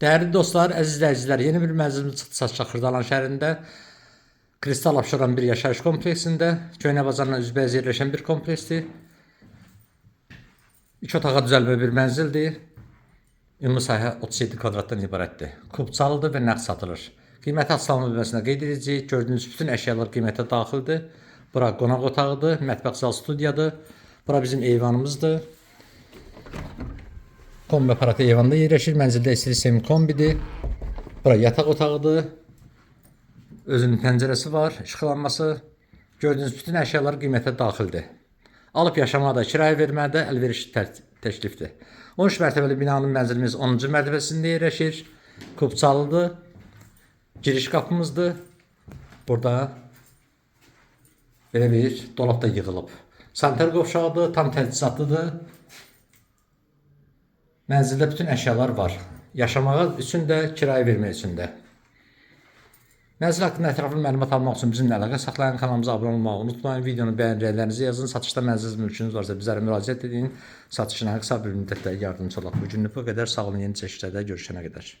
Değerli dostlar, əziz izləyicilər, yeni bir mənzilimiz çıxdı Şuşa Xırdalan şəhərində. Kristal Abşeron bir yaşayış kompleksində, Köhnə bazarla üzbəyiz yerləşən bir kompleksdir. 2 otağa düzəlmə bir mənzildir. Ümumi sahə 37 kvadratdan ibarətdir. Kubçalıdır və nəqd satılır. Qiyməti açıqlama bölməsində qeyd edəcəyik. Gördüyünüz bütün əşyalar qiymətə daxildir. Bura qonaq otağıdır, mətbəx zal studiyadır. Bura bizim eyvanımızdır. Kombi aparatı eyvanda yerləşir. Mənzildə istili semi kombidir. Bura yataq otağıdır. Özünün pəncərəsi var, işıqlanması. Gördüyünüz bütün əşyalar qiymətə daxildir. Alıb yaşamağa da, kirayə verməyə də əlverişli təklifdir. 13 mərtəbəli binanın mənzilimiz 10-cu mərtəbəsində yerləşir. Kubçalıdır. Giriş qapımızdır. Burada belə bir dolab da yığılıb. Sanitar qovşağıdır, tam təchizatlıdır. Mənzildə bütün əşyalar var. Yaşamağa üçün də, kirayə vermək üçün də. Mənzil haqqında ətraflı məlumat almaq üçün bizimlə əlaqə saxlayın, kanalımıza abunə olmağı unutmayın. Videonu bəyən, rəylərinizi yazın. Satışda mənzil mülkünüz varsa bizlərə müraciət edin. Satışına qısa bir müddətdə yardımcı olaq. Bugünlük bu qədər. Sağ olun, yeni çəkişlərdə görüşənə qədər.